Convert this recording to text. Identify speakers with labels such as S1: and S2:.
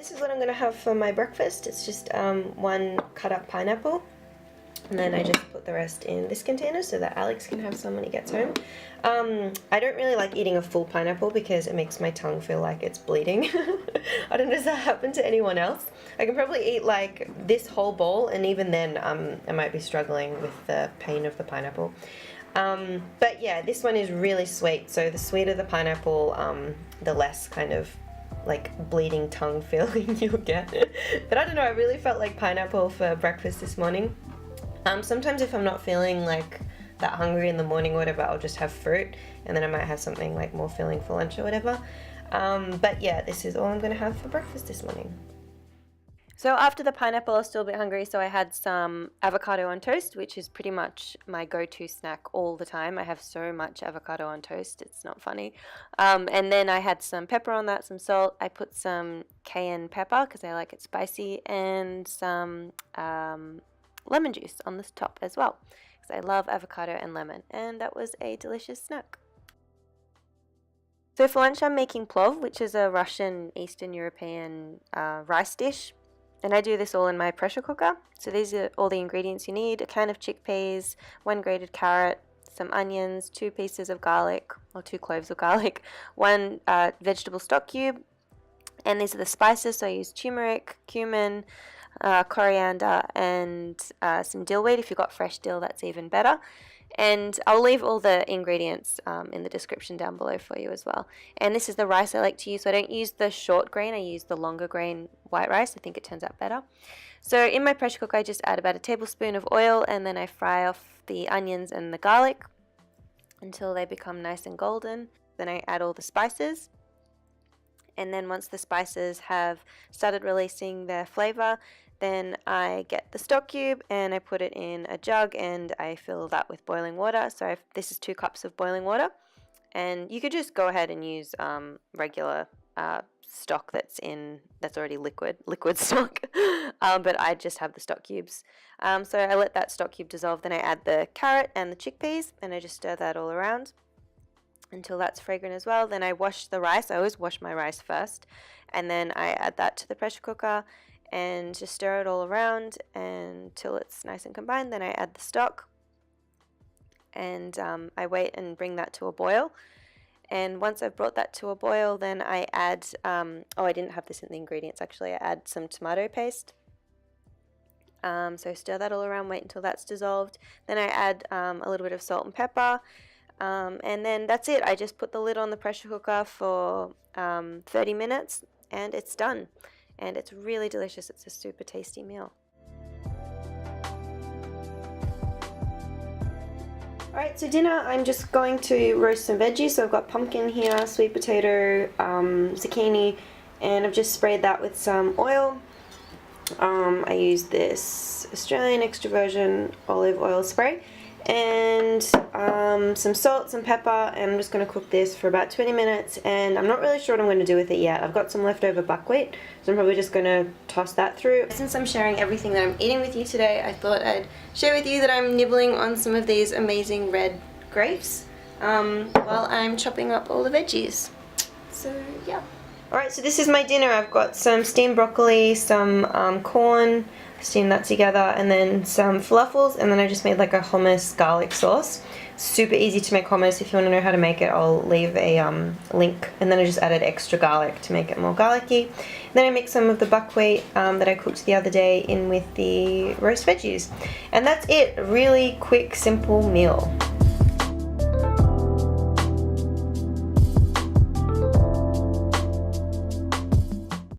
S1: this is what I'm going to have for my breakfast. It's just one cut up pineapple, and then I just put the rest in this container so that Alex can have some when he gets home. I don't really like eating a full pineapple because it makes my tongue feel like it's bleeding. I don't know if that happened to anyone else. I can probably eat like this whole bowl, and even then I might be struggling with the pain of the pineapple. But yeah, this one is really sweet, so the sweeter the pineapple, the less kind of like bleeding tongue feeling you'll get. But I don't know, I really felt like pineapple for breakfast this morning. Sometimes if I'm not feeling like that hungry in the morning or whatever, I'll just have fruit, and then I might have something like more filling for lunch or whatever. But yeah, this is all I'm going to have for breakfast this morning. So after the pineapple, I was still a bit hungry, so I had some avocado on toast, which is pretty much my go-to snack all the time. I have so much avocado on toast, it's not funny. And then I had some pepper on that, some salt. I put some cayenne pepper because I like it spicy, and some lemon juice on the top as well, because I love avocado and lemon, and that was a delicious snack. So for lunch I'm making plov, which is a Russian Eastern European rice dish. And I do this all in my pressure cooker. So these are all the ingredients you need: a can of chickpeas, 1 grated carrot, some onions, 2 pieces of garlic, or 2 cloves of garlic, 1 vegetable stock cube. And these are the spices, so I use tumeric, cumin, coriander, and some dill weed. If you've got fresh dill, that's even better. And I'll leave all the ingredients in the description down below for you as well. And this is the rice I like to use. So I don't use the short grain, I use the longer grain white rice. I think it turns out better. So in my pressure cooker I just add about a tablespoon of oil, and then I fry off the onions and the garlic until they become nice and golden. Then I add all the spices. And then once the spices have started releasing their flavor, then I get the stock cube and I put it in a jug, and I fill that with boiling water. So this is 2 cups of boiling water, and you could just go ahead and use regular stock that's already liquid stock, but I just have the stock cubes. So I let that stock cube dissolve, then I add the carrot and the chickpeas, and I just stir that all around until that's fragrant as well. Then I wash the rice. I always wash my rice first, and then I add that to the pressure cooker and just stir it all around until it's nice and combined. Then I add the stock, and I wait and bring that to a boil. And once I've brought that to a boil, then I add, oh, I didn't have this in the ingredients actually, I add some tomato paste. So stir that all around, wait until that's dissolved. Then I add a little bit of salt and pepper. And then that's it. I just put the lid on the pressure cooker for 30 minutes and it's done. And it's really delicious. It's a super tasty meal. Alright, so dinner I'm just going to roast some veggies. So I've got pumpkin here, sweet potato, zucchini, and I've just sprayed that with some oil. I use this Australian extra virgin olive oil spray, and some salt, some pepper, and I'm just going to cook this for about 20 minutes, and I'm not really sure what I'm going to do with it yet. I've got some leftover buckwheat, so I'm probably just going to toss that through. Since I'm sharing everything that I'm eating with you today, I thought I'd share with you that I'm nibbling on some of these amazing red grapes while I'm chopping up all the veggies. So yeah. Alright, so this is my dinner. I've got some steamed broccoli, some corn, steamed that together, and then some falafels, and then I just made like a hummus garlic sauce. Super easy to make hummus. If you want to know how to make it, I'll leave a link. And then I just added extra garlic to make it more garlicky. And then I mixed some of the buckwheat that I cooked the other day in with the roast veggies. And that's it. A really quick, simple meal.